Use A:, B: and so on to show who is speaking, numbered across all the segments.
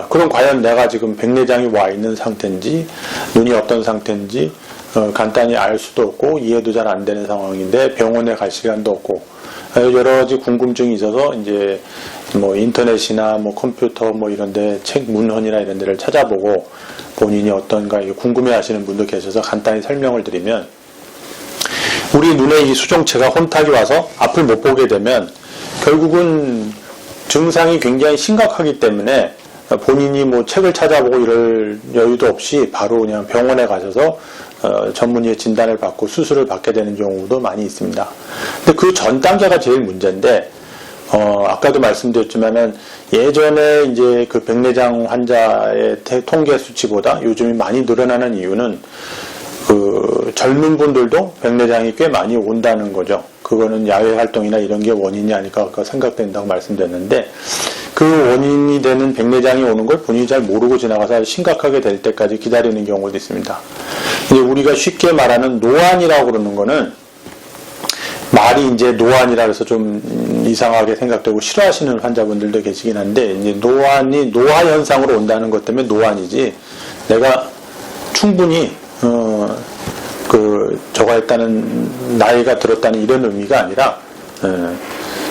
A: 그럼 과연 내가 지금 백내장이 와 있는 상태인지, 눈이 어떤 상태인지, 간단히 알 수도 없고, 이해도 잘 안 되는 상황인데, 병원에 갈 시간도 없고, 여러 가지 궁금증이 있어서, 이제, 뭐, 인터넷이나 뭐, 컴퓨터 뭐, 이런데, 책 문헌이나 이런 데를 찾아보고, 본인이 어떤가 궁금해 하시는 분도 계셔서 간단히 설명을 드리면, 우리 눈에 이 수정체가 혼탁이 와서 앞을 못 보게 되면, 결국은 증상이 굉장히 심각하기 때문에 본인이 뭐 책을 찾아보고 이럴 여유도 없이 바로 그냥 병원에 가셔서 전문의의 진단을 받고 수술을 받게 되는 경우도 많이 있습니다. 근데 그 전 단계가 제일 문제인데, 아까도 말씀드렸지만은 예전에 이제 그 백내장 환자의 통계 수치보다 요즘이 많이 늘어나는 이유는 그 젊은 분들도 백내장이 꽤 많이 온다는 거죠. 그거는 야외 활동이나 이런 게 원인이 아닐까 생각된다고 말씀드렸는데, 그 원인이 되는 백내장이 오는 걸 본인이 잘 모르고 지나가서 심각하게 될 때까지 기다리는 경우도 있습니다. 이제 우리가 쉽게 말하는 노안이라고 그러는 거는, 말이 이제 노안이라 해서 좀 이상하게 생각되고 싫어하시는 환자분들도 계시긴 한데, 이제 노안이 노화 현상으로 온다는 것 때문에 노안이지, 내가 충분히 저거 했다는, 나이가 들었다는 이런 의미가 아니라,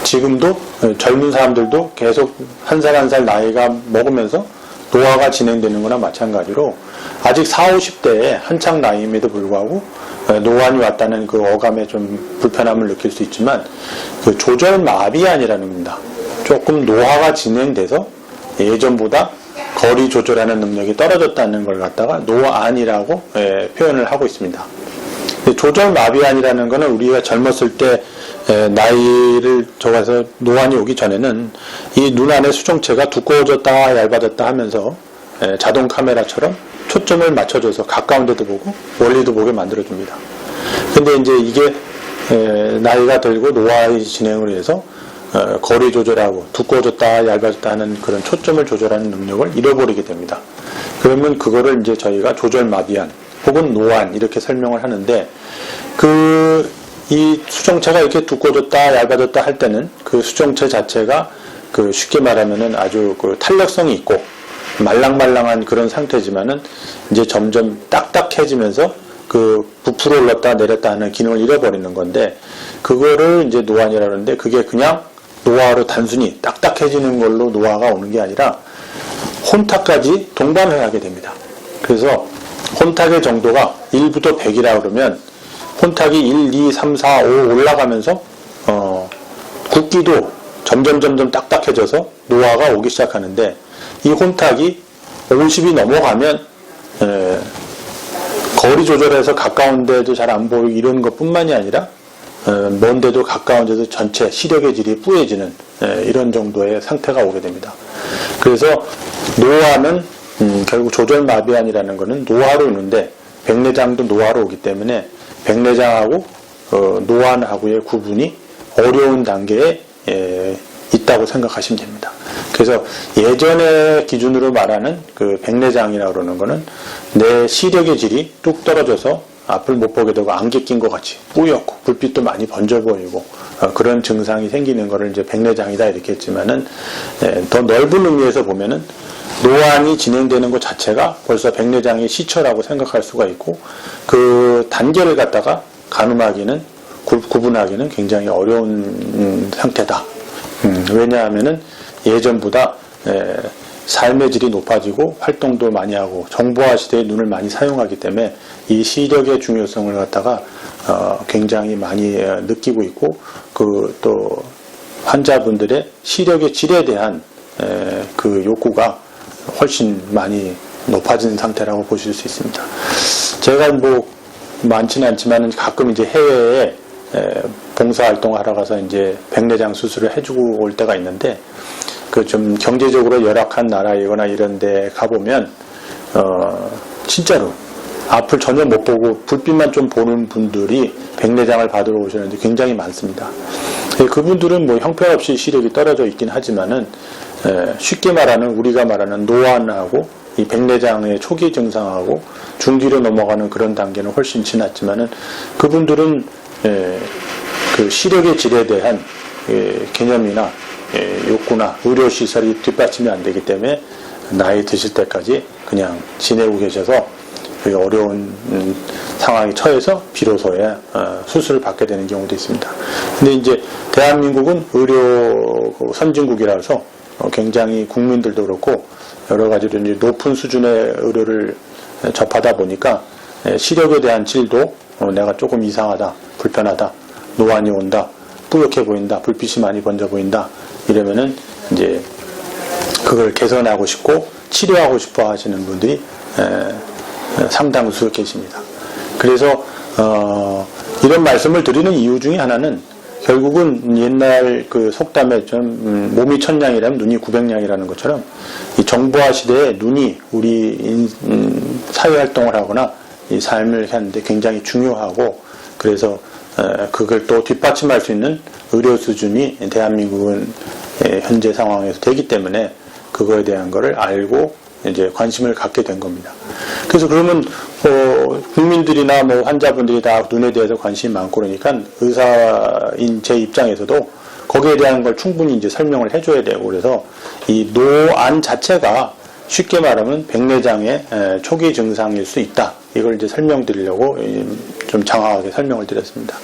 A: 지금도 젊은 사람들도 계속 한 살 한 살 나이가 먹으면서 노화가 진행되는 거나 마찬가지로, 아직 40, 50대에 한창 나이임에도 불구하고, 노안이 왔다는 그 어감에 좀 불편함을 느낄 수 있지만, 그 조절마비안이라는 겁니다. 조금 노화가 진행돼서 예전보다 거리 조절하는 능력이 떨어졌다는 걸 갖다가 노안이라고 표현을 하고 있습니다. 조절마비안이라는 거는 우리가 젊었을 때 나이를 적어서 노안이 오기 전에는 이 눈 안의 수정체가 두꺼워졌다 얇아졌다 하면서 자동 카메라처럼 초점을 맞춰줘서 가까운 데도 보고 멀리도 보게 만들어줍니다. 근데 이제 이게 나이가 들고 노화의 진행을 해서 거리 조절하고 두꺼워졌다 얇아졌다 하는 그런 초점을 조절하는 능력을 잃어버리게 됩니다. 그러면 그거를 이제 저희가 조절마비안 혹은 노안 이렇게 설명을 하는데, 이 수정체가 이렇게 두꺼워졌다 얇아졌다 할 때는 그 수정체 자체가 그 쉽게 말하면은 아주 그 탄력성이 있고 말랑말랑한 그런 상태지만은 이제 점점 딱딱해지면서 그 부풀어 올랐다 내렸다 하는 기능을 잃어버리는 건데, 그거를 이제 노안이라고 하는데, 그게 그냥 노화로 단순히 딱딱해지는 걸로 노화가 오는 게 아니라 혼탁까지 동반을 하게 됩니다. 그래서 혼탁의 정도가 1부터 100이라 그러면 혼탁이 1, 2, 3, 4, 5 올라가면서 붓기도 점점 딱딱해져서 노화가 오기 시작하는데, 이 혼탁이 50이 넘어가면 거리 조절해서 가까운 데도 잘 안 보이고 이런 것뿐만이 아니라 먼 데도 가까운 데도 전체 시력의 질이 뿌얘지는 이런 정도의 상태가 오게 됩니다. 그래서 노화는 결국 조절마비안이라는 것은 노화로 오는데, 백내장도 노화로 오기 때문에 백내장하고 노안하고의 구분이 어려운 단계에 있다고 생각하시면 됩니다. 그래서 예전의 기준으로 말하는 그 백내장이라고 그러는 거는 내 시력의 질이 뚝 떨어져서 앞을 못 보게 되고 안개 낀 것 같이 뿌옇고 불빛도 많이 번져 보이고 그런 증상이 생기는 거를 이제 백내장이다 이렇게 했지만은, 더 넓은 의미에서 보면은 노안이 진행되는 것 자체가 벌써 백내장의 시초라고 생각할 수가 있고, 그 단계를 갖다가 가늠하기는 구분하기는 굉장히 어려운 상태다. 왜냐하면은 예전보다 삶의 질이 높아지고 활동도 많이 하고 정보화 시대에 눈을 많이 사용하기 때문에 이 시력의 중요성을 갖다가 굉장히 많이 느끼고 있고, 그 또 환자분들의 시력의 질에 대한 그 욕구가 훨씬 많이 높아진 상태라고 보실 수 있습니다. 제가 뭐 많지는 않지만 가끔 이제 해외에 봉사활동 하러 가서 이제 백내장 수술을 해주고 올 때가 있는데, 그 좀 경제적으로 열악한 나라이거나 이런 데 가보면 진짜로 앞을 전혀 못 보고 불빛만 좀 보는 분들이 백내장을 받으러 오시는데 굉장히 많습니다. 그분들은 뭐 형편없이 시력이 떨어져 있긴 하지만은 쉽게 말하는 우리가 말하는 노안하고 이 백내장의 초기 증상하고 중기로 넘어가는 그런 단계는 훨씬 지났지만은, 그분들은 그 시력의 질에 대한 개념이나 욕구나 의료시설이 뒷받침이 안 되기 때문에 나이 드실 때까지 그냥 지내고 계셔서 되게 어려운 상황에 처해서 비로소에 수술을 받게 되는 경우도 있습니다. 근데 이제 대한민국은 의료 선진국이라서 굉장히 국민들도 그렇고 여러 가지로 이제 높은 수준의 의료를 접하다 보니까 시력에 대한 질도 내가 조금 이상하다, 불편하다, 노안이 온다, 뿌옇게 보인다, 불빛이 많이 번져 보인다 이러면은 이제 그걸 개선하고 싶고 치료하고 싶어 하시는 분들이 상당수 계십니다. 그래서 이런 말씀을 드리는 이유 중에 하나는 결국은 옛날 그 속담에 좀 몸이 천냥이라면 눈이 900냥이라는 것처럼 이 정보화 시대에 눈이 우리 사회활동을 하거나 이 삶을 하는데 굉장히 중요하고 그래서 그걸 또 뒷받침할 수 있는 의료 수준이 대한민국은 현재 상황에서 되기 때문에 그거에 대한 거를 알고 이제 관심을 갖게 된 겁니다. 그래서 그러면 국민들이나 뭐 환자분들이 다 눈에 대해서 관심이 많고 그러니까 의사인 제 입장에서도 거기에 대한 걸 충분히 이제 설명을 해줘야 되고 그래서 이 노안 자체가 쉽게 말하면 백내장의 초기 증상일 수 있다. 이걸 이제 설명드리려고 좀 장황하게 설명을 드렸습니다.